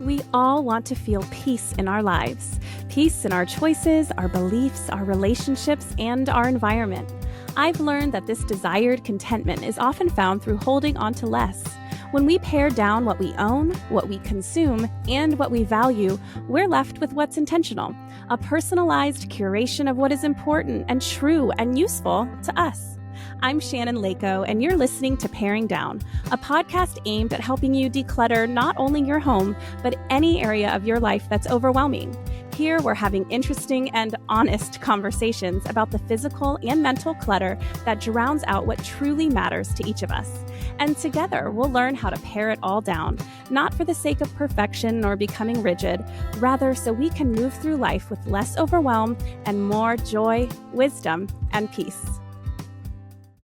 We all want to feel peace in our lives. Peace in our choices, our beliefs, our relationships, and our environment. I've learned that this desired contentment is often found through holding on to less. When we pare down what we own, what we consume, and what we value, we're left with what's intentional, a personalized curation of what is important and true and useful to us. I'm Shannon Leyko, and you're listening to Paring Down, a podcast aimed at helping you declutter not only your home, but any area of your life that's overwhelming. Here, we're having interesting and honest conversations about the physical and mental clutter that drowns out what truly matters to each of us. And together, we'll learn how to pare it all down, not for the sake of perfection or becoming rigid, rather so we can move through life with less overwhelm and more joy, wisdom, and peace.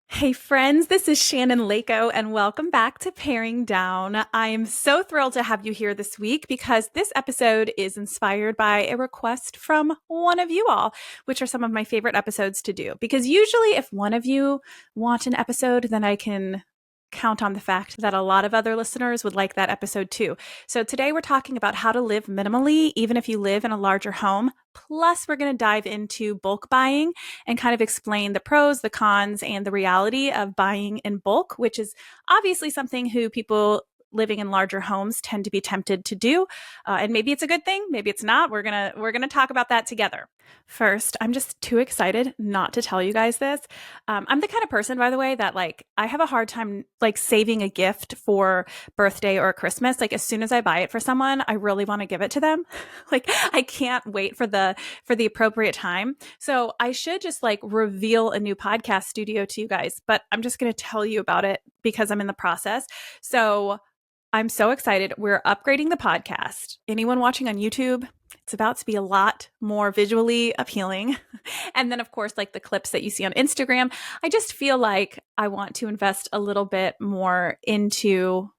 Hey friends, this is Shannon Leyko, and welcome back to Paring Down. I am so thrilled to have you here this week because this episode is inspired by a request from one of you all, which are some of my favorite episodes to do. Because usually if one of you want an episode, then I can count on the fact that a lot of other listeners would like that episode too. So today we're talking about how to live minimally, even if you live in a larger home. Plus, we're going to dive into bulk buying and kind of explain the pros, the cons, and the reality of buying in bulk, which is obviously something who people living in larger homes tend to be tempted to do. And maybe it's a good thing, maybe it's not. We're gonna talk about that together. First, I'm just too excited not to tell you guys this. I'm the kind of person, by the way, that I have a hard time saving a gift for birthday or Christmas. As soon as I buy it for someone, I really want to give it to them. I can't wait for the appropriate time. So I should just reveal a new podcast studio to you guys, but I'm just going to tell you about it because I'm in the process. So I'm so excited. We're upgrading the podcast. Anyone watching on YouTube, it's about to be a lot more visually appealing. And then, of course, the clips that you see on Instagram, I just feel like I want to invest a little bit more into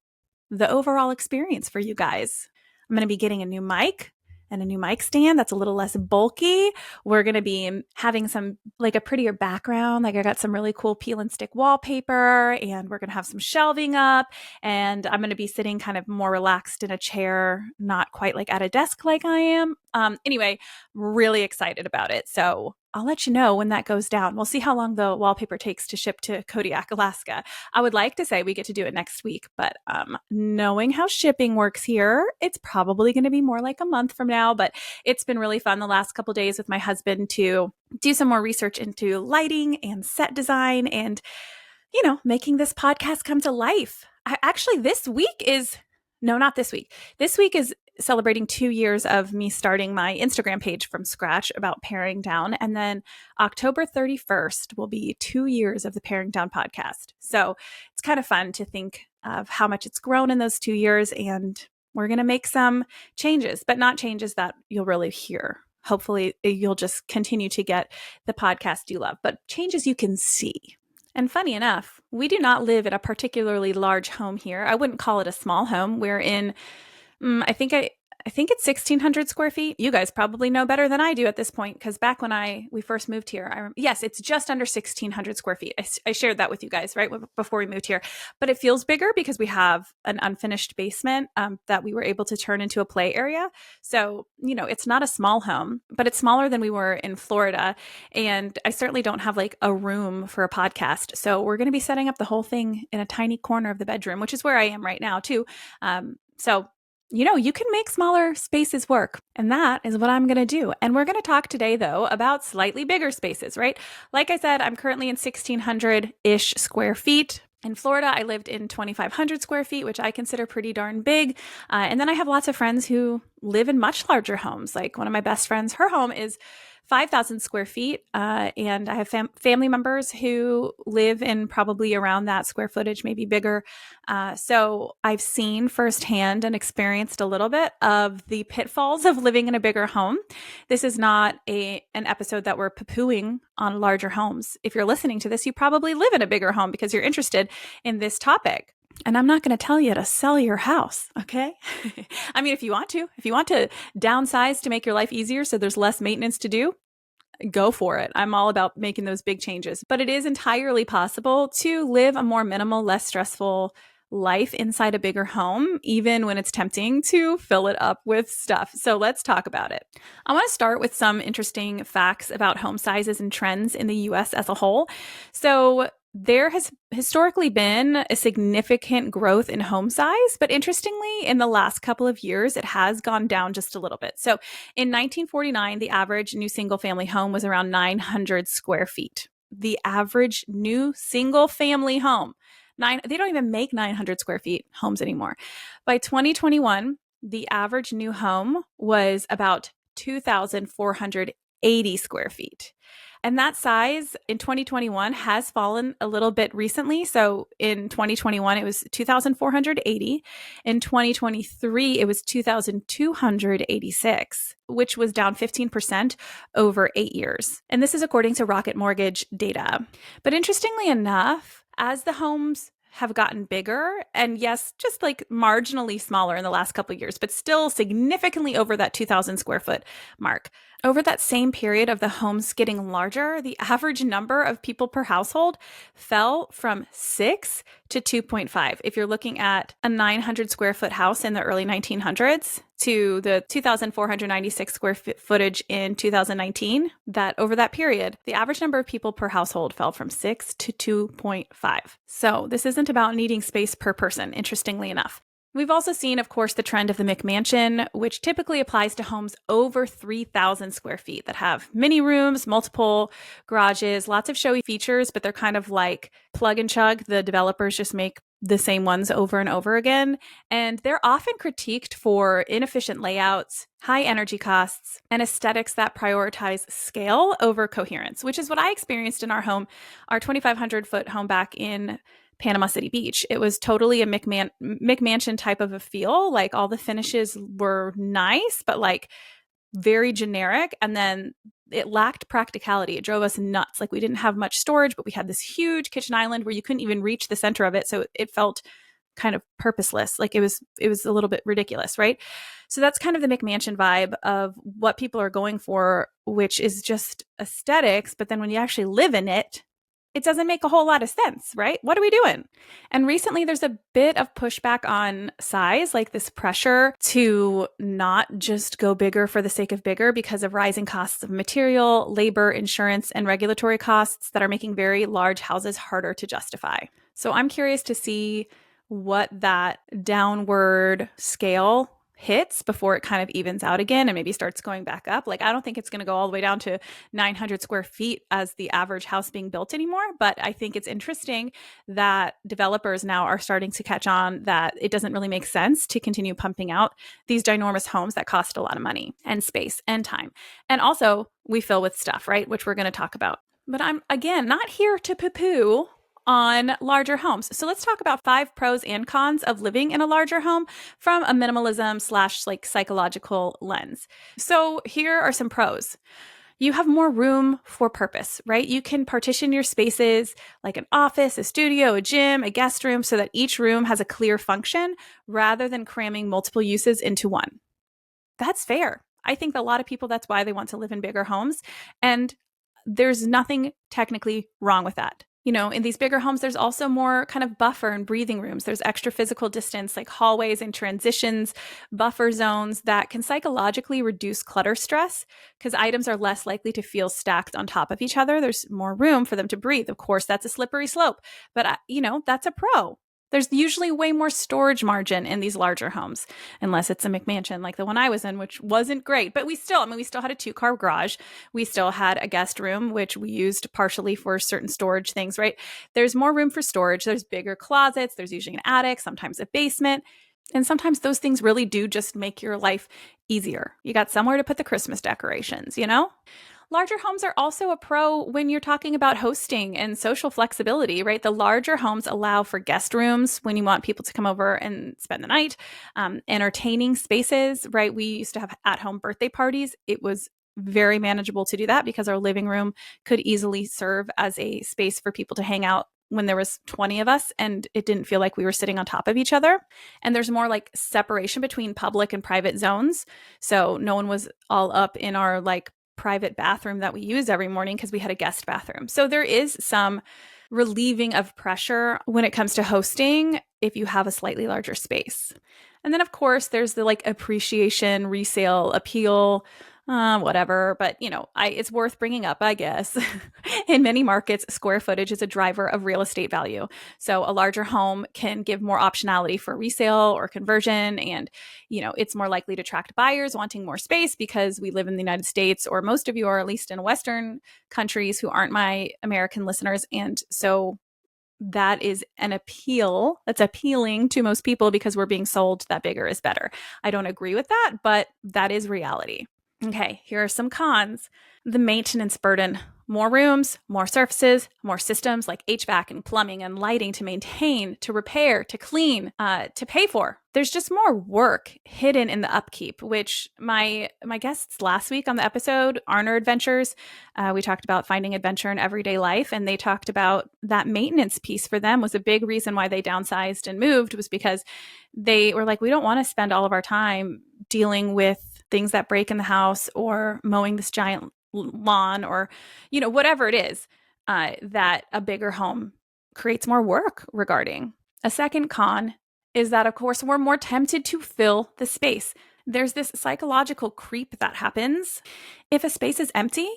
the overall experience for you guys. I'm going to be getting a new mic and a new mic stand that's a little less bulky. We're going to be having some a prettier background. I got some really cool peel and stick wallpaper, and we're going to have some shelving up, and I'm going to be sitting kind of more relaxed in a chair, not quite at a desk like I am. Anyway, really excited about it. So I'll let you know when that goes down. We'll see how long the wallpaper takes to ship to Kodiak, Alaska. I would like to say we get to do it next week, but knowing how shipping works here, it's probably going to be more like a month from now. But it's been really fun the last couple days with my husband to do some more research into lighting and set design and, making this podcast come to life. This week is celebrating 2 years of me starting my Instagram page from scratch about Paring Down. And then October 31st will be 2 years of the Paring Down podcast. So it's kind of fun to think of how much it's grown in those 2 years. And we're going to make some changes, but not changes that you'll really hear. Hopefully you'll just continue to get the podcast you love, but changes you can see. And funny enough, we do not live in a particularly large home here. I wouldn't call it a small home. We're in I think it's 1,600 square feet. You guys probably know better than I do at this point, because back when we first moved here, yes, it's just under 1,600 square feet. I shared that with you guys, right, before we moved here. But it feels bigger because we have an unfinished basement that we were able to turn into a play area. So, it's not a small home, but it's smaller than we were in Florida. And I certainly don't have a room for a podcast. So we're going to be setting up the whole thing in a tiny corner of the bedroom, which is where I am right now too. So you can make smaller spaces work, and that is what I'm going to do. And we're going to talk today, though, about slightly bigger spaces, right? Like I said, I'm currently in 1,600-ish square feet. In Florida, I lived in 2,500 square feet, which I consider pretty darn big. And then I have lots of friends who live in much larger homes. One of my best friends, her home is 5,000 square feet. And I have family members who live in probably around that square footage, maybe bigger. So I've seen firsthand and experienced a little bit of the pitfalls of living in a bigger home. This is not an episode that we're poo-pooing on larger homes. If you're listening to this, you probably live in a bigger home because you're interested in this topic. And I'm not going to tell you to sell your house, okay? I mean, if you want to downsize to make your life easier so there's less maintenance to do, go for it. I'm all about making those big changes. But it is entirely possible to live a more minimal, less stressful life inside a bigger home, even when it's tempting to fill it up with stuff. So let's talk about it. I want to start with some interesting facts about home sizes and trends in the US as a whole. So there has historically been a significant growth in home size, but interestingly, in the last couple of years, it has gone down just a little bit. So in 1949, the average new single family home was around 900 square feet. The average new single family home. They don't even make 900 square feet homes anymore. By 2021, the average new home was about 2,480 square feet. And that size in 2021 has fallen a little bit recently. So in 2021, it was 2,480. In 2023, it was 2,286, which was down 15% over 8 years. And this is according to Rocket Mortgage data. But interestingly enough, as the homes have gotten bigger, and yes, just like marginally smaller in the last couple of years, but still significantly over that 2,000 square foot mark. Over that same period of the homes getting larger, the average number of people per household fell from 6 to 2.5. If you're looking at a 900 square foot house in the early 1900s to the 2,496 square footage in 2019, that over that period, the average number of people per household fell from 6 to 2.5. So this isn't about needing space per person, interestingly enough. We've also seen, of course, the trend of the McMansion, which typically applies to homes over 3,000 square feet that have mini rooms, multiple garages, lots of showy features, but they're kind of like plug and chug. The developers just make the same ones over and over again. And they're often critiqued for inefficient layouts, high energy costs, and aesthetics that prioritize scale over coherence, which is what I experienced in our home, our 2,500 foot home back in Panama City Beach. It was totally a McMansion type of a feel. Like all the finishes were nice, but like very generic. And then it lacked practicality. It drove us nuts. Like we didn't have much storage, but we had this huge kitchen island where you couldn't even reach the center of it. So it felt kind of purposeless. Like it was a little bit ridiculous, right? So that's kind of the McMansion vibe of what people are going for, which is just aesthetics. But then when you actually live in it, it doesn't make a whole lot of sense, right? What are we doing? And recently there's a bit of pushback on size, like this pressure to not just go bigger for the sake of bigger because of rising costs of material, labor, insurance, and regulatory costs that are making very large houses harder to justify. So I'm curious to see what that downward scale hits before it kind of evens out again and maybe starts going back up. Like, I don't think it's going to go all the way down to 900 square feet as the average house being built anymore. But I think it's interesting that developers now are starting to catch on that it doesn't really make sense to continue pumping out these ginormous homes that cost a lot of money and space and time. And also we fill with stuff, right? Which we're going to talk about. But I'm, again, not here to poo-poo on larger homes. So let's talk about 5 pros and cons of living in a larger home from a minimalism / like psychological lens. So here are some pros. You have more room for purpose, right? You can partition your spaces like an office, a studio, a gym, a guest room so that each room has a clear function rather than cramming multiple uses into one. That's fair. I think a lot of people, that's why they want to live in bigger homes. And there's nothing technically wrong with that. You know, in these bigger homes, there's also more kind of buffer and breathing rooms. There's extra physical distance like hallways and transitions, buffer zones that can psychologically reduce clutter stress because items are less likely to feel stacked on top of each other. There's more room for them to breathe. Of course, that's a slippery slope, but that's a pro. There's usually way more storage margin in these larger homes, unless it's a McMansion like the one I was in, which wasn't great. But we still had a 2-car garage. We still had a guest room, which we used partially for certain storage things, right? There's more room for storage. There's bigger closets. There's usually an attic, sometimes a basement. And sometimes those things really do just make your life easier. You got somewhere to put the Christmas decorations, you know? Larger homes are also a pro when you're talking about hosting and social flexibility, right? The larger homes allow for guest rooms when you want people to come over and spend the night, entertaining spaces, right? We used to have at-home birthday parties. It was very manageable to do that because our living room could easily serve as a space for people to hang out when there was 20 of us and it didn't feel like we were sitting on top of each other. And there's more like separation between public and private zones. So no one was all up in our like private bathroom that we use every morning because we had a guest bathroom. So there is some relieving of pressure when it comes to hosting if you have a slightly larger space. And then, of course, there's the like appreciation, resale, appeal, whatever. But, it's worth bringing up, I guess. In many markets, square footage is a driver of real estate value. So a larger home can give more optionality for resale or conversion. And, it's more likely to attract buyers wanting more space because we live in the United States, or most of you are at least in Western countries who aren't my American listeners. And so that is an appeal that's appealing to most people because we're being sold that bigger is better. I don't agree with that, but that is reality. Okay, here are some cons. The maintenance burden. More rooms, more surfaces, more systems like HVAC and plumbing and lighting to maintain, to repair, to clean, to pay for. There's just more work hidden in the upkeep, which my guests last week on the episode, Arner Adventures, we talked about finding adventure in everyday life, and they talked about that maintenance piece for them was a big reason why they downsized and moved, was because they were like, we don't want to spend all of our time dealing with things that break in the house or mowing this giant lawn or, whatever it is, that a bigger home creates more work regarding. A second con is that, of course, we're more tempted to fill the space. There's this psychological creep that happens. If a space is empty,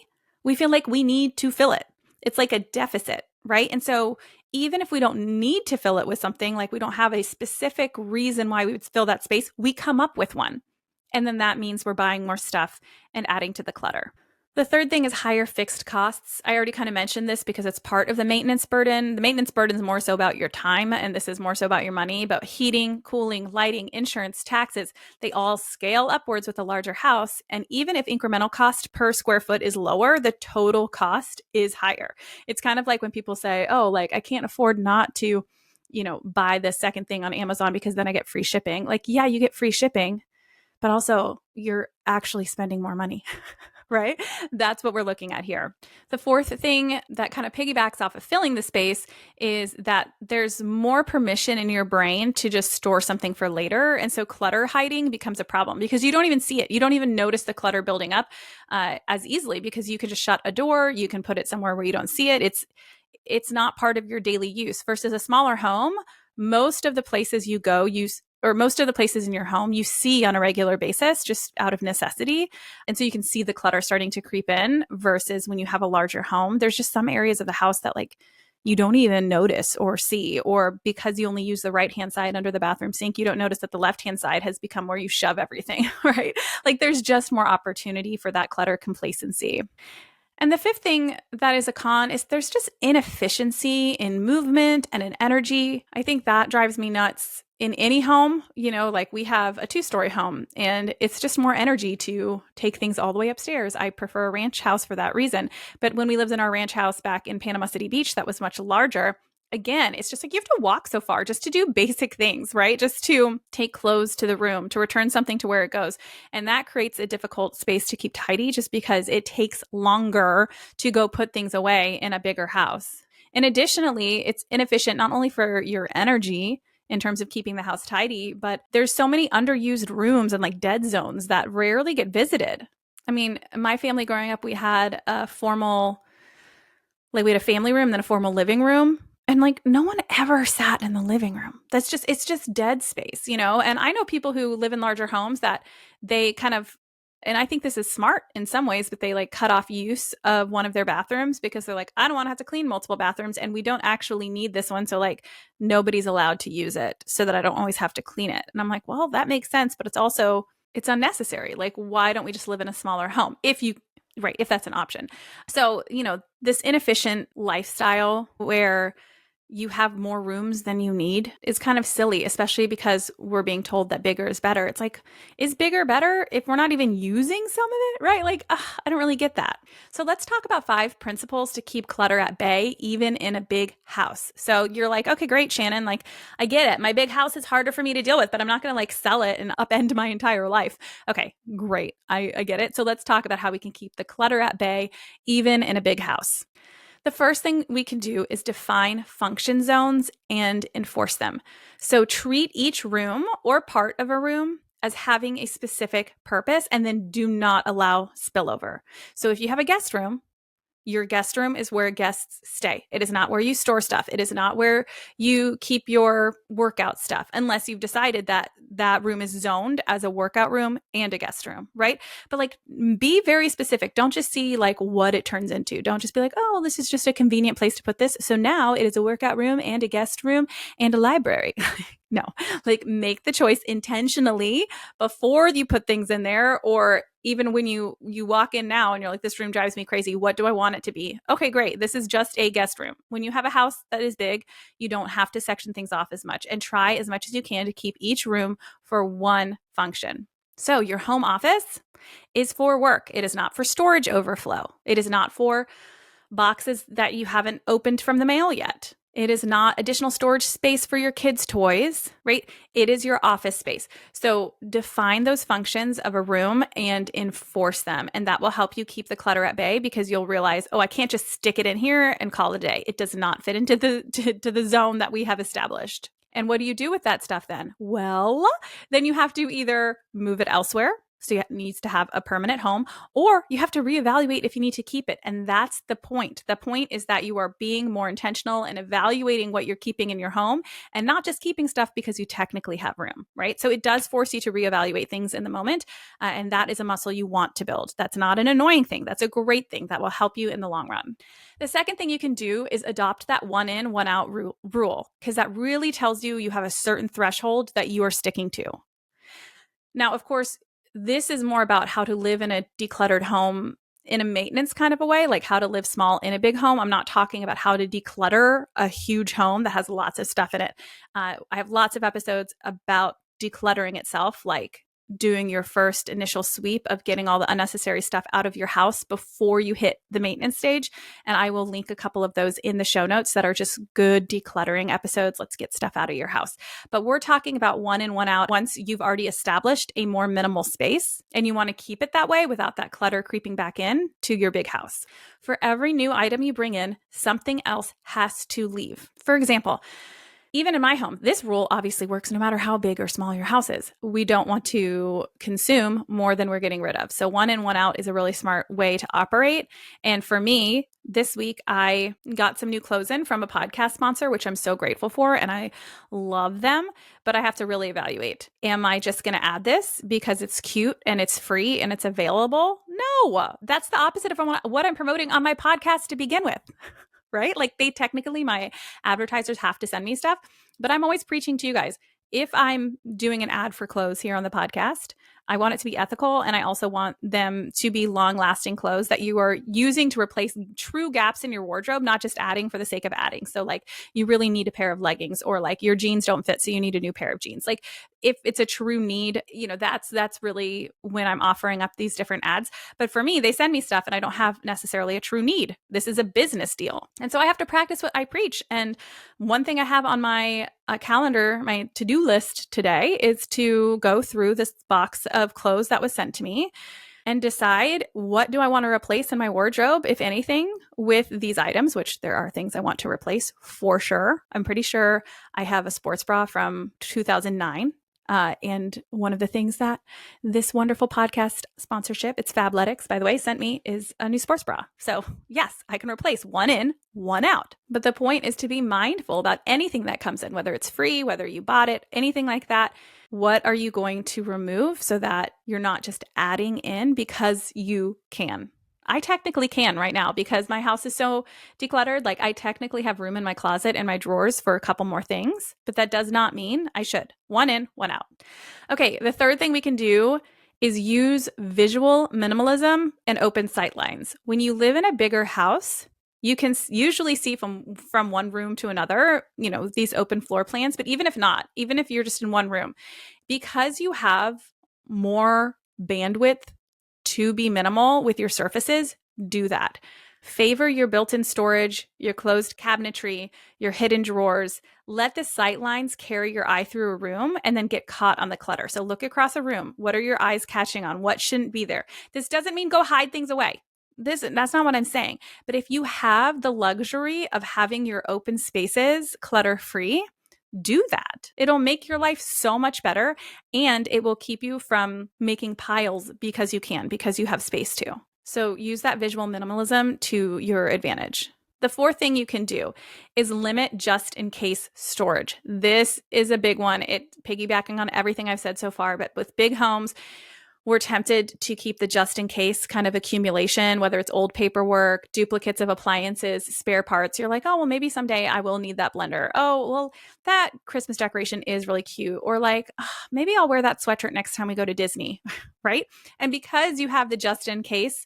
we feel like we need to fill it. It's like a deficit, right? And so even if we don't need to fill it with something, like we don't have a specific reason why we would fill that space, we come up with one. And then that means we're buying more stuff and adding to the clutter. The third thing is higher fixed costs. I already kind of mentioned this because it's part of the maintenance burden. The maintenance burden is more so about your time, and this is more so about your money. But heating, cooling, lighting, insurance, taxes, they all scale upwards with a larger house. And even if incremental cost per square foot is lower, the total cost is higher. It's kind of like when people say, oh, like I can't afford not to, buy the second thing on Amazon because then I get free shipping. Like, yeah, you get free shipping, but also you're actually spending more money, right? That's what we're looking at here. The fourth thing that kind of piggybacks off of filling the space is that there's more permission in your brain to just store something for later. And so clutter hiding becomes a problem because you don't even see it. You don't even notice the clutter building up as easily because you could just shut a door. You can put it somewhere where you don't see it. It's not part of your daily use. Versus a smaller home, most of the places you go, or most of the places in your home you see on a regular basis just out of necessity. And so you can see the clutter starting to creep in versus when you have a larger home, there's just some areas of the house that like you don't even notice or see, or because you only use the right-hand side under the bathroom sink, you don't notice that the left-hand side has become where you shove everything, right? Like there's just more opportunity for that clutter complacency. And the fifth thing that is a con is there's just inefficiency in movement and in energy. I think that drives me nuts in any home. Like we have a 2-story home and it's just more energy to take things all the way upstairs. I prefer a ranch house for that reason. But when we lived in our ranch house back in Panama City Beach, that was much larger. Again, it's just like you have to walk so far just to do basic things, right? Just to take clothes to the room, to return something to where it goes. And that creates a difficult space to keep tidy just because it takes longer to go put things away in a bigger house. And additionally, it's inefficient not only for your energy in terms of keeping the house tidy, but there's so many underused rooms and like dead zones that rarely get visited. I mean, my family growing up, we had a family room, then a formal living room. And like no one ever sat in the living room. It's just dead space, And I know people who live in larger homes that they kind of, and I think this is smart in some ways, but they like cut off use of one of their bathrooms because they're like, I don't want to have to clean multiple bathrooms and we don't actually need this one. So like nobody's allowed to use it so that I don't always have to clean it. And I'm like, well, that makes sense, but it's unnecessary. Like, why don't we just live in a smaller home? If that's an option. So, this inefficient lifestyle where you have more rooms than you need is kind of silly, especially because we're being told that bigger is better. It's like, is bigger better if we're not even using some of it, right? Like, I don't really get that. So let's talk about 5 principles to keep clutter at bay, even in a big house. So you're like, okay, great, Shannon. Like, I get it. My big house is harder for me to deal with, but I'm not going to like sell it and upend my entire life. Okay, great. I get it. So let's talk about how we can keep the clutter at bay, even in a big house. The first thing we can do is define function zones and enforce them. So treat each room or part of a room as having a specific purpose and then do not allow spillover. So if you have a guest room, Your guest room is where guests stay. It is not where you store stuff. It is not where you keep your workout stuff, unless you've decided that that room is zoned as a workout room and a guest room, right? But like, be very specific. Don't just see like what it turns into. Don't just be like, oh, this is just a convenient place to put this, so now it is a workout room and a guest room and a library. No, like, make the choice intentionally before you put things in there, or even when you walk in now and you're like, this room drives me crazy. What do I want it to be? Okay, great. This is just a guest room. When you have a house that is big, you don't have to section things off as much, and try as much as you can to keep each room for one function. So your home office is for work. It is not for storage overflow. It is not for boxes that you haven't opened from the mail yet. It is not additional storage space for your kids' toys, right? It is your office space. So define those functions of a room and enforce them. And that will help you keep the clutter at bay, because you'll realize, oh, I can't just stick it in here and call it a day. It does not fit into the zone that we have established. And what do you do with that stuff then? Well, then you have to either move it elsewhere, so it needs to have a permanent home, or you have to reevaluate if you need to keep it. And that's the point. The point is that you are being more intentional and evaluating what you're keeping in your home, and not just keeping stuff because you technically have room, right? So it does force you to reevaluate things in the moment. And that is a muscle you want to build. That's not an annoying thing. That's a great thing that will help you in the long run. The second thing you can do is adopt that one in, one out rule, because that really tells you have a certain threshold that you are sticking to. Now, of course, this is more about how to live in a decluttered home in a maintenance kind of a way, like how to live small in a big home. I'm not talking about how to declutter a huge home that has lots of stuff in it. I have lots of episodes about decluttering itself, like doing your first initial sweep of getting all the unnecessary stuff out of your house before you hit the maintenance stage. And I will link a couple of those in the show notes that are just good decluttering episodes. Let's get stuff out of your house. But we're talking about one in, one out once you've already established a more minimal space and you want to keep it that way without that clutter creeping back in to your big house. For every new item you bring in, something else has to leave. For example, even in my home, this rule obviously works no matter how big or small your house is. We don't want to consume more than we're getting rid of. So one in, one out is a really smart way to operate. And for me, this week, I got some new clothes in from a podcast sponsor, which I'm so grateful for, and I love them. But I have to really evaluate. Am I just going to add this because it's cute and it's free and it's available? No, that's the opposite of what I'm promoting on my podcast to begin with. Right? Like, they technically, my advertisers have to send me stuff, but I'm always preaching to you guys. If I'm doing an ad for clothes here on the podcast, I want it to be ethical, and I also want them to be long-lasting clothes that you are using to replace true gaps in your wardrobe, not just adding for the sake of adding. So like, you really need a pair of leggings, or like your jeans don't fit, so you need a new pair of jeans. Like, if it's a true need, that's really when I'm offering up these different ads. But for me, they send me stuff and I don't have necessarily a true need. This is a business deal. And so I have to practice what I preach. And one thing I have on my calendar, my to-do list today, is to go through this box of clothes that was sent to me and decide, what do I want to replace in my wardrobe, if anything, with these items, which there are things I want to replace for sure. I'm pretty sure I have a sports bra from 2009. And one of the things that this wonderful podcast sponsorship, it's Fabletics, by the way, sent me is a new sports bra. So yes, I can replace one in, one out. But the point is to be mindful about anything that comes in, whether it's free, whether you bought it, anything like that. What are you going to remove so that you're not just adding in because you can? I technically can right now because my house is so decluttered. Like, I technically have room in my closet and my drawers for a couple more things, but that does not mean I should. One in, one out. Okay, the third thing we can do is use visual minimalism and open sight lines. When you live in a bigger house, you can usually see from one room to another, these open floor plans. But even if not, even if you're just in one room, because you have more bandwidth to be minimal with your surfaces, do that. Favor your built-in storage, your closed cabinetry, your hidden drawers. Let the sight lines carry your eye through a room and then get caught on the clutter. So look across a room. What are your eyes catching on? What shouldn't be there? This doesn't mean go hide things away. That's not what I'm saying. But if you have the luxury of having your open spaces clutter-free, do that. It'll make your life so much better, and it will keep you from making piles because you have space to. So use that visual minimalism to your advantage. The fourth thing you can do is limit just in case storage. This is a big one. It piggybacking on everything I've said so far, but with big homes, we're tempted to keep the just in case kind of accumulation, whether it's old paperwork, duplicates of appliances, spare parts. You're like, oh, well, maybe someday I will need that blender. Oh, well, that Christmas decoration is really cute. Or like, oh, maybe I'll wear that sweatshirt next time we go to Disney, right? And because you have the just in case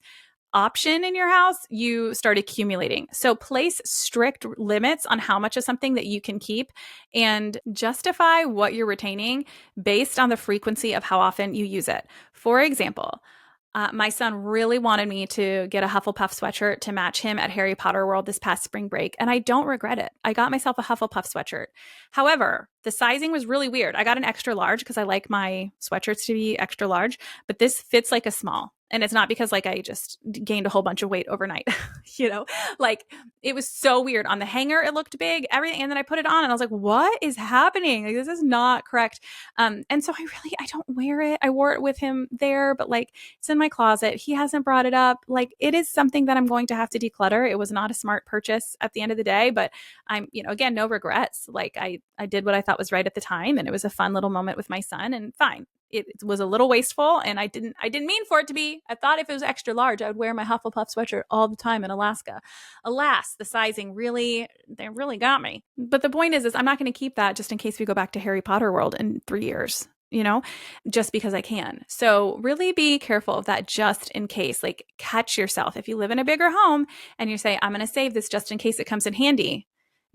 option in your house, you start accumulating. So place strict limits on how much of something that you can keep and justify what you're retaining based on the frequency of how often you use it. For example, my son really wanted me to get a Hufflepuff sweatshirt to match him at Harry Potter World this past spring break, and I don't regret it. I got myself a Hufflepuff sweatshirt. However, the sizing was really weird. I got an extra large because I like my sweatshirts to be extra large, but this fits like a small. And it's not because like I just gained a whole bunch of weight overnight, like it was so weird. On the hanger, it looked big, everything. And then I put it on and I was like, what is happening? Like, this is not correct. And so I don't wear it. I wore it with him there, but like it's in my closet. He hasn't brought it up. Like it is something that I'm going to have to declutter. It was not a smart purchase at the end of the day, but I'm, again, no regrets. Like I did what I thought was right at the time. And it was a fun little moment with my son, and fine. It was a little wasteful, and I didn't mean for it to be. I thought if it was extra large, I would wear my Hufflepuff sweatshirt all the time in Alaska. Alas, the sizing really got me. But the point is I'm not going to keep that just in case we go back to Harry Potter World in 3 years, just because I can. So really be careful of that just in case. Like catch yourself. If you live in a bigger home and you say, I'm going to save this just in case it comes in handy,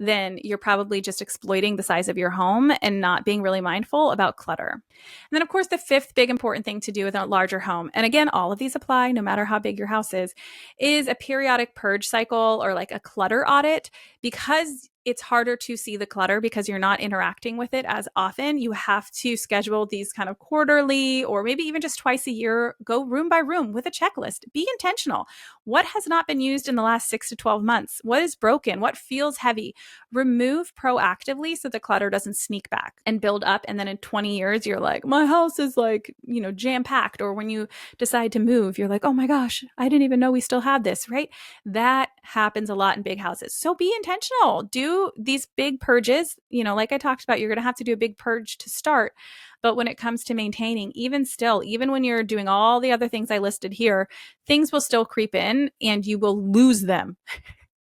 then you're probably just exploiting the size of your home and not being really mindful about clutter. And then, of course, the fifth big important thing to do with a larger home, and again, all of these apply no matter how big your house is a periodic purge cycle or like a clutter audit. Because it's harder to see the clutter because you're not interacting with it as often, you have to schedule these kind of quarterly or maybe even just twice a year, go room by room with a checklist. Be intentional. What has not been used in the last 6 to 12 months? What is broken? What feels heavy? Remove proactively so the clutter doesn't sneak back and build up. And then in 20 years, you're like, my house is like, jam packed. Or when you decide to move, you're like, oh my gosh, I didn't even know we still had this, right? That happens a lot in big houses. So be intentional. Do these big purges. Like I talked about, you're going to have to do a big purge to start. But when it comes to maintaining, even when you're doing all the other things I listed here, things will still creep in and you will lose them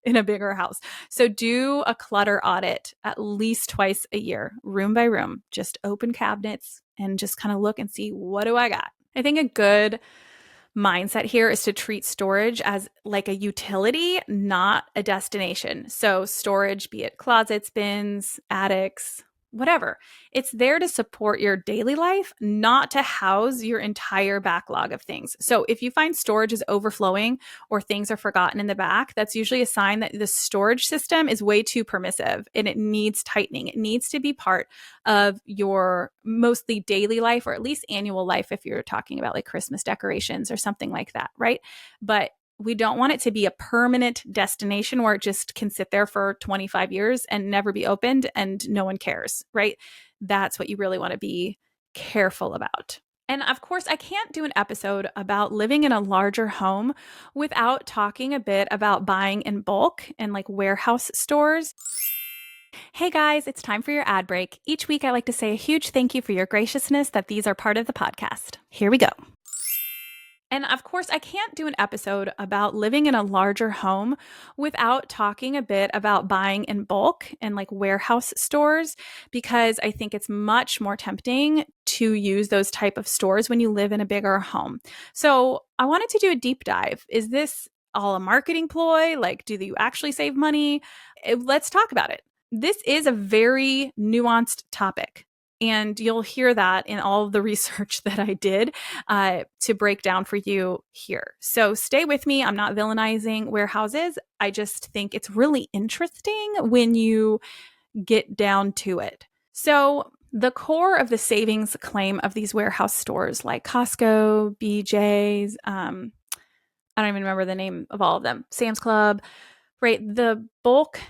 in a bigger house. So do a clutter audit at least twice a year, room by room. Just open cabinets and just kind of look and see, what do I got? I think a good mindset here is to treat storage as like a utility, not a destination. So storage, be it closets, bins, attics, whatever, it's there to support your daily life, not to house your entire backlog of things. So if you find storage is overflowing or things are forgotten in the back, that's usually a sign that the storage system is way too permissive and it needs tightening. It needs to be part of your mostly daily life, or at least annual life if you're talking about like Christmas decorations or something like that, right? But we don't want it to be a permanent destination where it just can sit there for 25 years and never be opened and no one cares, right? That's what you really want to be careful about. And of course, I can't do an episode about living in a larger home without talking a bit about buying in bulk and like warehouse stores. Hey guys, it's time for your ad break. Each week, I like to say a huge thank you for your graciousness that these are part of the podcast. Here we go. And of course, I can't do an episode about living in a larger home without talking a bit about buying in bulk and like warehouse stores, because I think it's much more tempting to use those type of stores when you live in a bigger home. So I wanted to do a deep dive. Is this all a marketing ploy? Like, do you actually save money? Let's talk about it. This is a very nuanced topic. And you'll hear that in all of the research that I did to break down for you here. So stay with me. I'm not villainizing warehouses. I just think it's really interesting when you get down to it. So the core of the savings claim of these warehouse stores like Costco, BJ's, I don't even remember the name of all of them, Sam's Club, right? The bulk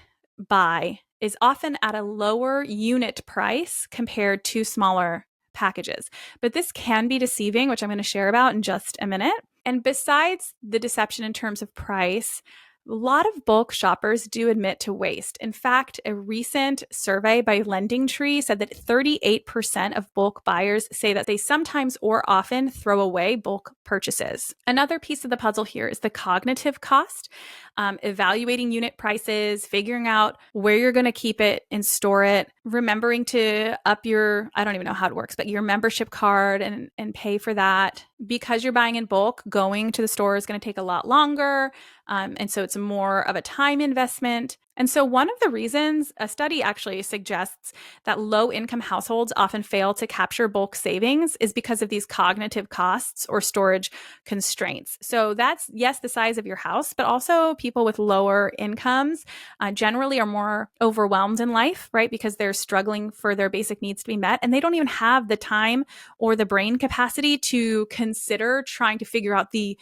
buy is often at a lower unit price compared to smaller packages. But this can be deceiving, which I'm going to share about in just a minute. And besides the deception in terms of price, a lot of bulk shoppers do admit to waste. In fact, a recent survey by Lending Tree said that 38% of bulk buyers say that they sometimes or often throw away bulk purchases. Another piece of the puzzle here is the cognitive cost. Evaluating unit prices, figuring out where you're going to keep it and store it, remembering to up your, I don't even know how it works, but your membership card and pay for that. Because you're buying in bulk, going to the store is going to take a lot longer. And so it's more of a time investment. And so one of the reasons, a study actually suggests that low-income households often fail to capture bulk savings is because of these cognitive costs or storage constraints. So that's, yes, the size of your house, but also people with lower incomes generally are more overwhelmed in life, right? Because they're struggling for their basic needs to be met, and they don't even have the time or the brain capacity to consider trying to figure out the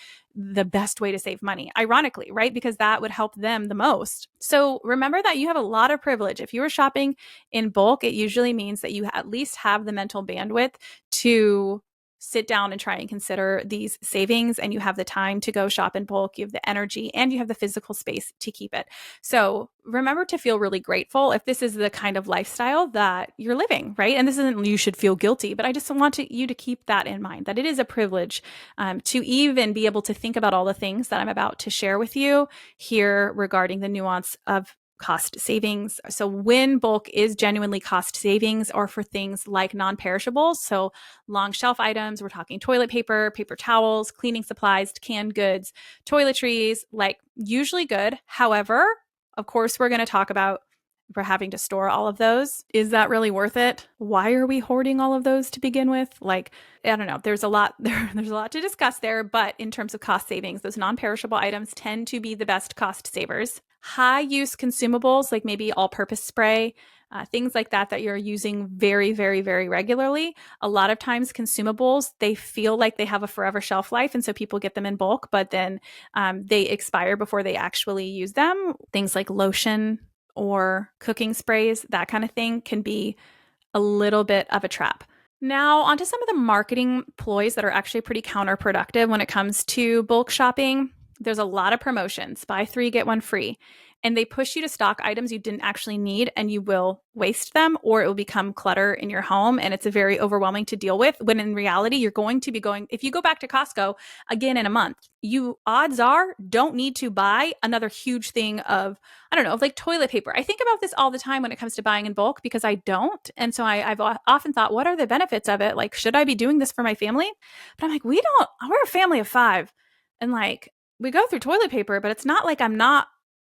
best way to save money, ironically, right? Because that would help them the most. So remember that you have a lot of privilege. If you are shopping in bulk, it usually means that you at least have the mental bandwidth to sit down and try and consider these savings, and you have the time to go shop in bulk, you have the energy, and you have the physical space to keep it. So remember to feel really grateful if this is the kind of lifestyle that you're living, right? And this isn't you should feel guilty, but I just want you to keep that in mind, that it is a privilege to even be able to think about all the things that I'm about to share with you here regarding the nuance of cost savings. So when bulk is genuinely cost savings or for things like non-perishables, so long shelf items, we're talking toilet paper, paper towels, cleaning supplies, canned goods, toiletries, like usually good. However, of course, we're going to talk about for having to store all of those. Is that really worth it? Why are we hoarding all of those to begin with? Like, I don't know. There's a lot to discuss there, but in terms of cost savings, those non-perishable items tend to be the best cost savers. High use consumables, like maybe all-purpose spray, things like that you're using very, very, very regularly. A lot of times consumables, they feel like they have a forever shelf life. And so people get them in bulk, but then they expire before they actually use them. Things like lotion or cooking sprays, that kind of thing can be a little bit of a trap. Now, onto some of the marketing ploys that are actually pretty counterproductive when it comes to bulk shopping. There's a lot of promotions, buy 3, get 1 free. And they push you to stock items you didn't actually need, and you will waste them, or it will become clutter in your home. And it's very overwhelming to deal with, when in reality, you're going to be going, if you go back to Costco again in a month, you odds are don't need to buy another huge thing of, I don't know, of like toilet paper. I think about this all the time when it comes to buying in bulk because I don't. And so I've often thought, what are the benefits of it? Like, should I be doing this for my family? But I'm like, we're a family of 5. And like, we go through toilet paper, but it's not like I'm not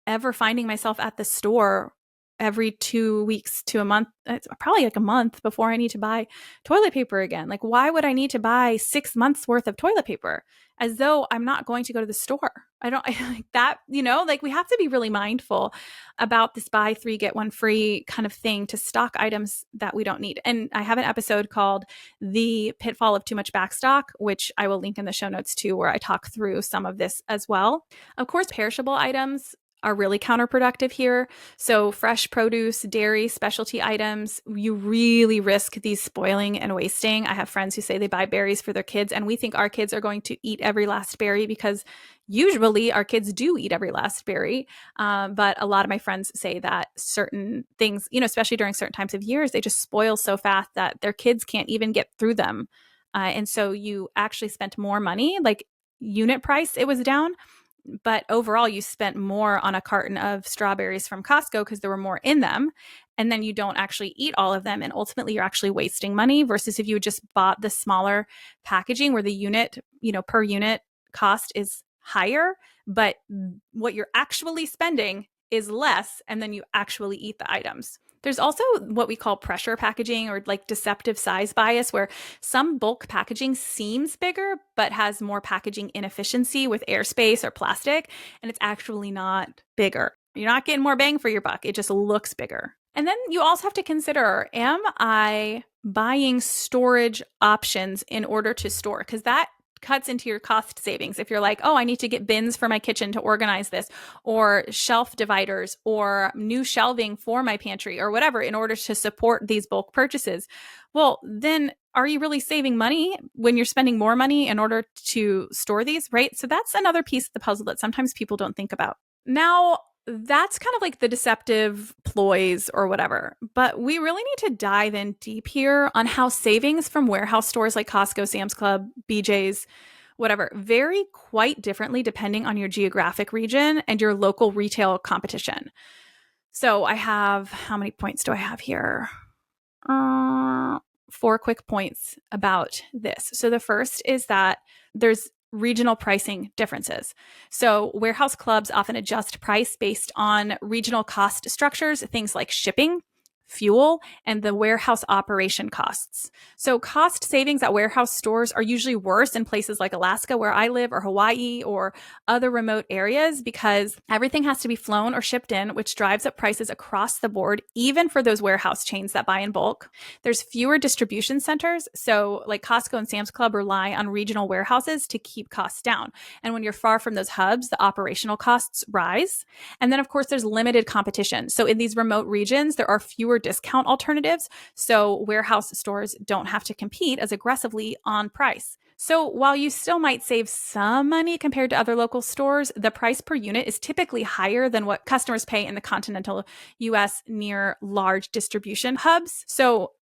ever finding myself at the store every 2 weeks to a month. It's probably like a month before I need to buy toilet paper again. Like, why would I need to buy 6 months worth of toilet paper as though I'm not going to go to the store? I like that, like we have to be really mindful about this buy 3, get 1 free kind of thing to stock items that we don't need. And I have an episode called The Pitfall of Too Much Backstock, which I will link in the show notes too, where I talk through some of this as well. Of course, perishable items are really counterproductive here. So fresh produce, dairy, specialty items, you really risk these spoiling and wasting. I have friends who say they buy berries for their kids, and we think our kids are going to eat every last berry because usually our kids do eat every last berry. But a lot of my friends say that certain things, especially during certain times of years, they just spoil so fast that their kids can't even get through them. And so you actually spent more money, like unit price, it was down. But overall, you spent more on a carton of strawberries from Costco because there were more in them. And then you don't actually eat all of them. And ultimately, you're actually wasting money versus if you just bought the smaller packaging where the unit, per unit cost is higher, but what you're actually spending is less. And then you actually eat the items. There's also what we call pressure packaging or like deceptive size bias, where some bulk packaging seems bigger, but has more packaging inefficiency with airspace or plastic, and it's actually not bigger. You're not getting more bang for your buck. It just looks bigger. And then you also have to consider, am I buying storage options in order to store? Because that cuts into your cost savings. If you're like, oh, I need to get bins for my kitchen to organize this, or shelf dividers, or new shelving for my pantry, or whatever, in order to support these bulk purchases, well, then are you really saving money when you're spending more money in order to store these, right? So that's another piece of the puzzle that sometimes people don't think about. Now, that's kind of like the deceptive ploys or whatever. But we really need to dive in deep here on how savings from warehouse stores like Costco, Sam's Club, BJ's, whatever, vary quite differently depending on your geographic region and your local retail competition. So I have, how many points do I have here? 4 quick points about this. So the first is that there's regional pricing differences. So warehouse clubs often adjust price based on regional cost structures, things like shipping, fuel, and the warehouse operation costs. So cost savings at warehouse stores are usually worse in places like Alaska, where I live, or Hawaii, or other remote areas, because everything has to be flown or shipped in, which drives up prices across the board, even for those warehouse chains that buy in bulk. There's fewer distribution centers. So like Costco and Sam's Club rely on regional warehouses to keep costs down. And when you're far from those hubs, the operational costs rise. And then, of course, there's limited competition. So in these remote regions, there are fewer discount alternatives, so warehouse stores don't have to compete as aggressively on price. So while you still might save some money compared to other local stores, the price per unit is typically higher than what customers pay in the continental US near large distribution hubs. So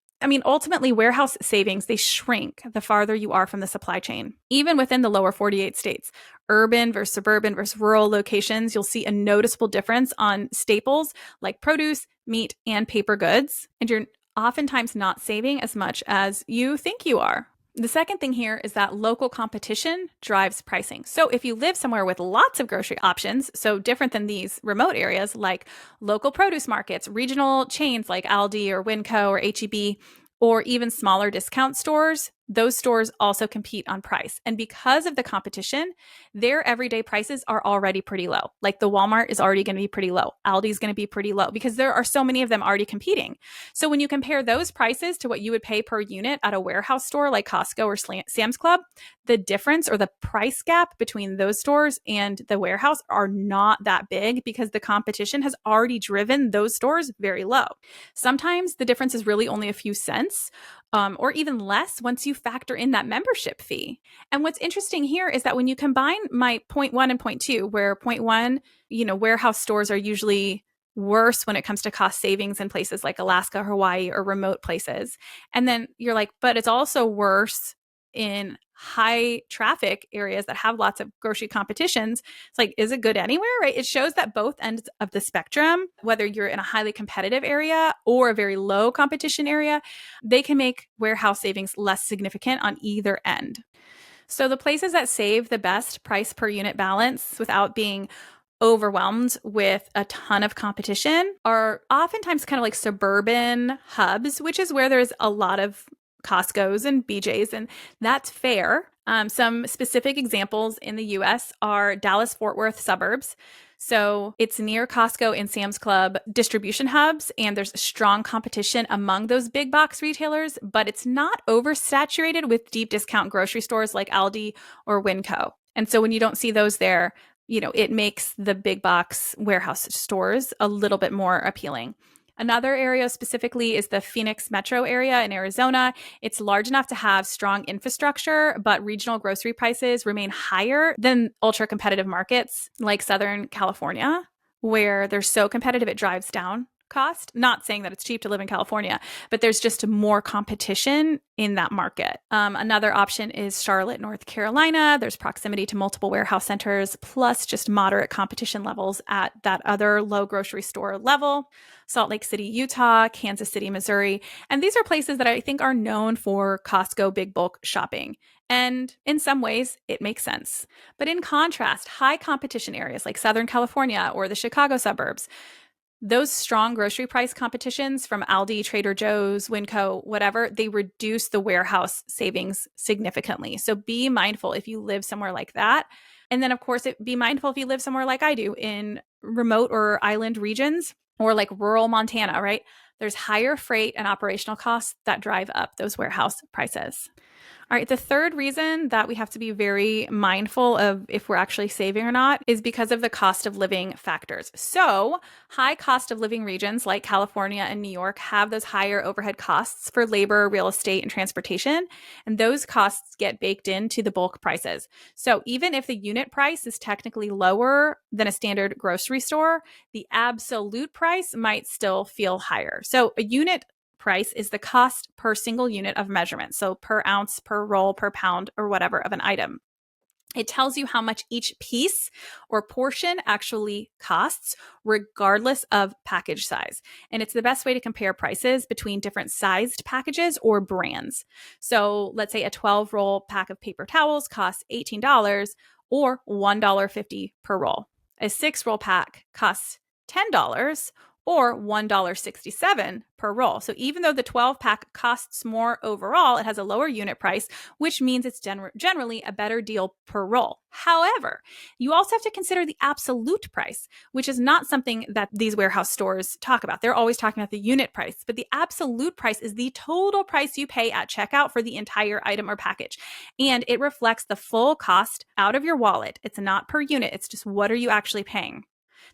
ultimately, warehouse savings, they shrink the farther you are from the supply chain. Even within the lower 48 states, urban versus suburban versus rural locations, you'll see a noticeable difference on staples like produce, meat, and paper goods. And you're oftentimes not saving as much as you think you are. The second thing here is that local competition drives pricing. So if you live somewhere with lots of grocery options, so different than these remote areas like local produce markets, regional chains like Aldi or Winco or H-E-B, or even smaller discount stores, those stores also compete on price. And because of the competition, their everyday prices are already pretty low. Like the Walmart is already going to be pretty low. Aldi is going to be pretty low because there are so many of them already competing. So when you compare those prices to what you would pay per unit at a warehouse store like Costco or Sam's Club, the difference or the price gap between those stores and the warehouse are not that big because the competition has already driven those stores very low. Sometimes the difference is really only a few cents, or even less once you factor in that membership fee. And what's interesting here is that when you combine my point 1 and point 2, where point 1, warehouse stores are usually worse when it comes to cost savings in places like Alaska, Hawaii, or remote places. And then you're like, but it's also worse in high traffic areas that have lots of grocery competitions. It's like, is it good anywhere, right? It shows that both ends of the spectrum, whether you're in a highly competitive area or a very low competition area, they can make warehouse savings less significant on either end. So the places that save the best price per unit balance without being overwhelmed with a ton of competition are oftentimes kind of like suburban hubs, which is where there's a lot of Costco's and BJ's, and that's fair. Some specific examples in the US are Dallas-Fort Worth suburbs. So it's near Costco and Sam's Club distribution hubs, and there's strong competition among those big box retailers, but it's not oversaturated with deep discount grocery stores like Aldi or Winco. And so when you don't see those there, it makes the big box warehouse stores a little bit more appealing. Another area specifically is the Phoenix metro area in Arizona. It's large enough to have strong infrastructure, but regional grocery prices remain higher than ultra competitive markets like Southern California, where they're so competitive it drives down cost. Not saying that it's cheap to live in California, but there's just more competition in that market. Another option is Charlotte, North Carolina. There's proximity to multiple warehouse centers, plus just moderate competition levels at that other low grocery store level. Salt Lake City, Utah, Kansas City, Missouri. And these are places that I think are known for Costco big bulk shopping. And in some ways, it makes sense. But in contrast, high competition areas like Southern California or the Chicago suburbs, those strong grocery price competitions from Aldi, Trader Joe's, Winco, whatever, they reduce the warehouse savings significantly. So be mindful if you live somewhere like that. And then, of course, be mindful if you live somewhere like I do in remote or island regions or like rural Montana, right? There's higher freight and operational costs that drive up those warehouse prices. All right, the third reason that we have to be very mindful of if we're actually saving or not is because of the cost of living factors. So, high cost of living regions like California and New York have those higher overhead costs for labor, real estate, and transportation. And those costs get baked into the bulk prices. So, even if the unit price is technically lower than a standard grocery store, the absolute price might still feel higher. So, a unit price is the cost per single unit of measurement. So per ounce, per roll, per pound, or whatever of an item. It tells you how much each piece or portion actually costs, regardless of package size. And it's the best way to compare prices between different sized packages or brands. So let's say a 12 roll pack of paper towels costs $18 or $1.50 per roll. A 6 roll pack costs $10 or $1.67 per roll. So even though the 12 pack costs more overall, it has a lower unit price, which means it's generally a better deal per roll. However, you also have to consider the absolute price, which is not something that these warehouse stores talk about. They're always talking about the unit price, but the absolute price is the total price you pay at checkout for the entire item or package. And it reflects the full cost out of your wallet. It's not per unit. It's just what are you actually paying?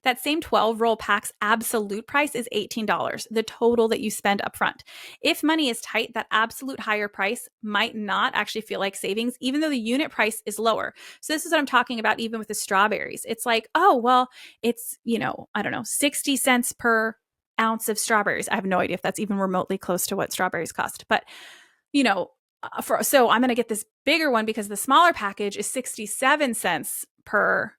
That same 12 roll pack's absolute price is $18, the total that you spend up front. If money is tight, that absolute higher price might not actually feel like savings, even though the unit price is lower. So this is what I'm talking about even with the strawberries. It's like, oh, well, it's, I don't know, 60 cents per ounce of strawberries. I have no idea if that's even remotely close to what strawberries cost. But, so I'm going to get this bigger one because the smaller package is 67 cents per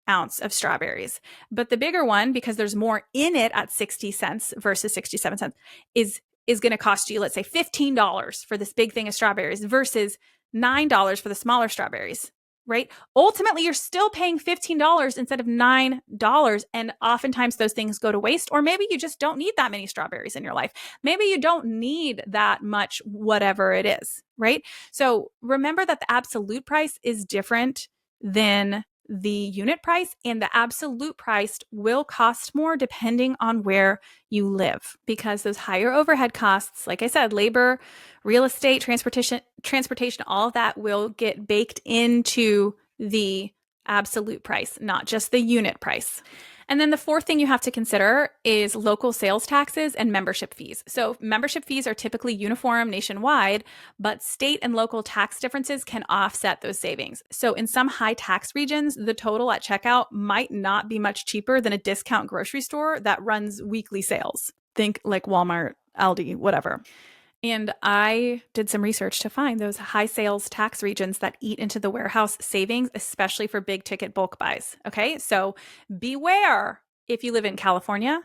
ounce of strawberries. But the bigger one, because there's more in it at 60 cents versus 67 cents, is going to cost you, let's say, $15 for this big thing of strawberries versus $9 for the smaller strawberries, right? Ultimately, you're still paying $15 instead of $9. And oftentimes those things go to waste, or maybe you just don't need that many strawberries in your life. Maybe you don't need that much, whatever it is, right? So remember that the absolute price is different than the unit price, and the absolute price will cost more depending on where you live, because those higher overhead costs, like I said, labor, real estate, transportation, all of that will get baked into the absolute price, not just the unit price. And then the fourth thing you have to consider is local sales taxes and membership fees. So membership fees are typically uniform nationwide, but state and local tax differences can offset those savings. So in some high tax regions, the total at checkout might not be much cheaper than a discount grocery store that runs weekly sales. Think like Walmart, Aldi, whatever. And I did some research to find those high sales tax regions that eat into the warehouse savings, especially for big ticket bulk buys. Okay, so beware if you live in California,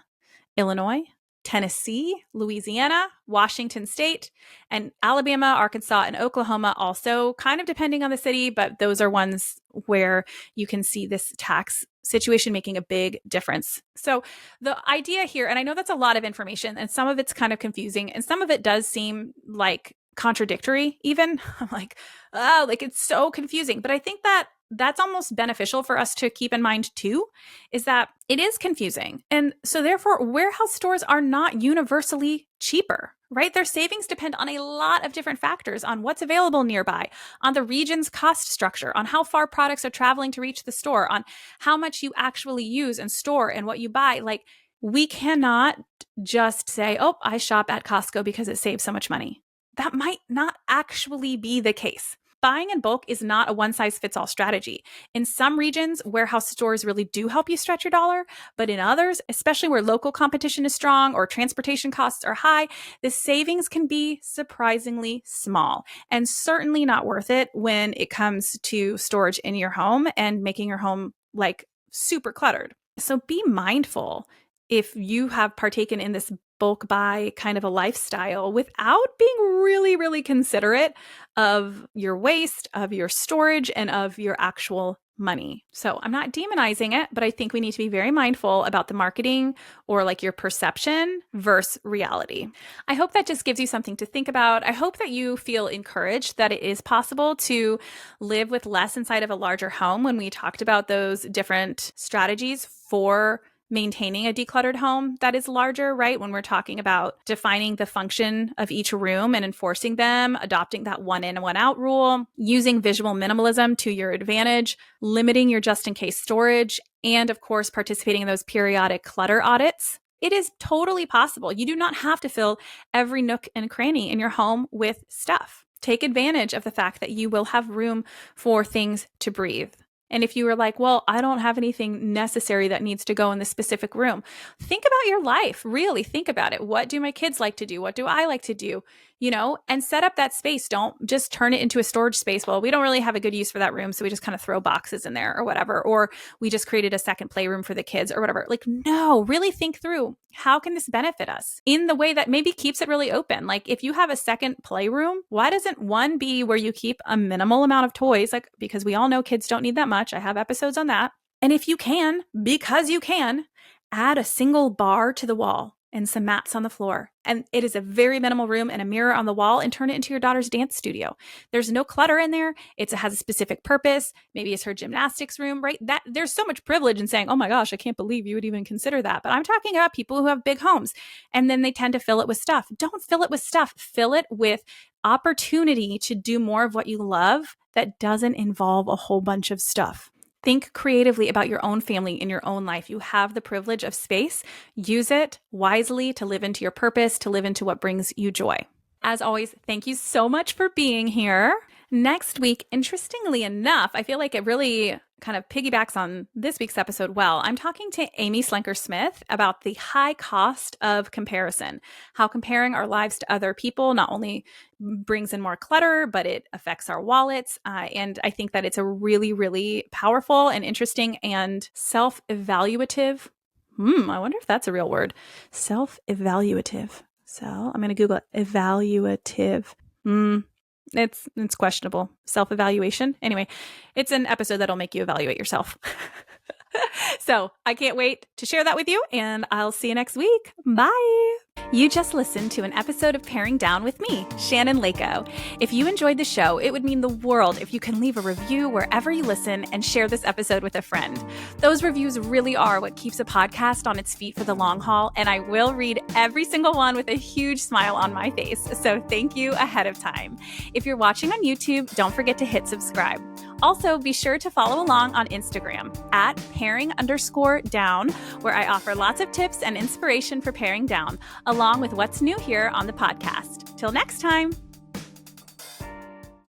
Illinois, Tennessee, Louisiana, Washington State, and Alabama, Arkansas, and Oklahoma also, kind of depending on the city, but those are ones where you can see this tax situation making a big difference. So the idea here, and I know that's a lot of information, and some of it's kind of confusing, and some of it does seem like contradictory even. I'm like, oh, like it's so confusing. But I think that that's almost beneficial for us to keep in mind too, is that it is confusing. And so therefore, warehouse stores are not universally cheaper, right? Their savings depend on a lot of different factors, on what's available nearby, on the region's cost structure, on how far products are traveling to reach the store, on how much you actually use and store and what you buy. Like, we cannot just say, oh, I shop at Costco because it saves so much money. That might not actually be the case. Buying in bulk is not a one-size-fits-all strategy. In some regions, warehouse stores really do help you stretch your dollar, but in others, especially where local competition is strong or transportation costs are high, the savings can be surprisingly small, and certainly not worth it when it comes to storage in your home and making your home like super cluttered. So be mindful if you have partaken in this bulk buy kind of a lifestyle without being really, really considerate of your waste, of your storage, and of your actual money. So I'm not demonizing it, but I think we need to be very mindful about the marketing or like your perception versus reality. I hope that just gives you something to think about. I hope that you feel encouraged that it is possible to live with less inside of a larger home when we talked about those different strategies for maintaining a decluttered home that is larger, right? When we're talking about defining the function of each room and enforcing them, adopting that one in, one out rule, using visual minimalism to your advantage, limiting your just in case storage, and of course, participating in those periodic clutter audits. It is totally possible. You do not have to fill every nook and cranny in your home with stuff. Take advantage of the fact that you will have room for things to breathe. And if you were like, well, I don't have anything necessary that needs to go in this specific room, think about your life. Really think about it. What do my kids like to do? What do I like to do? And set up that space. Don't just turn it into a storage space. Well, we don't really have a good use for that room, so we just kind of throw boxes in there or whatever. Or we just created a second playroom for the kids or whatever. Like, no, really think through, how can this benefit us in the way that maybe keeps it really open? Like, if you have a second playroom, why doesn't one be where you keep a minimal amount of toys? Like, because we all know kids don't need that much. I have episodes on that. And if you can, because you can, add a single bar to the wall and some mats on the floor. And it is a very minimal room and a mirror on the wall, and turn it into your daughter's dance studio. There's no clutter in there. It has a specific purpose. Maybe it's her gymnastics room, right? That there's so much privilege in saying, oh my gosh, I can't believe you would even consider that. But I'm talking about people who have big homes, and then they tend to fill it with stuff. Don't fill it with stuff. Fill it with opportunity to do more of what you love that doesn't involve a whole bunch of stuff. Think creatively about your own family in your own life. You have the privilege of space. Use it wisely to live into your purpose, to live into what brings you joy. As always, thank you so much for being here. Next week, interestingly enough, I feel like it really kind of piggybacks on this week's episode well. I'm talking to Amy Slenker-Smith about the high cost of comparison, how comparing our lives to other people not only brings in more clutter, but it affects our wallets. And I think that it's a really, really powerful and interesting and self-evaluative. I wonder if that's a real word. Self-evaluative. So I'm going to Google it. Evaluative. It's questionable. Self-evaluation. Anyway, it's an episode that'll make you evaluate yourself. So I can't wait to share that with you, and I'll see you next week. Bye. You just listened to an episode of Paring Down with me, Shannon Leyko. If you enjoyed the show, it would mean the world if you can leave a review wherever you listen and share this episode with a friend. Those reviews really are what keeps a podcast on its feet for the long haul, and I will read every single one with a huge smile on my face. So thank you ahead of time. If you're watching on YouTube, don't forget to hit subscribe. Also, be sure to follow along on Instagram at paring_down, where I offer lots of tips and inspiration for paring down, along with what's new here on the podcast. Till next time.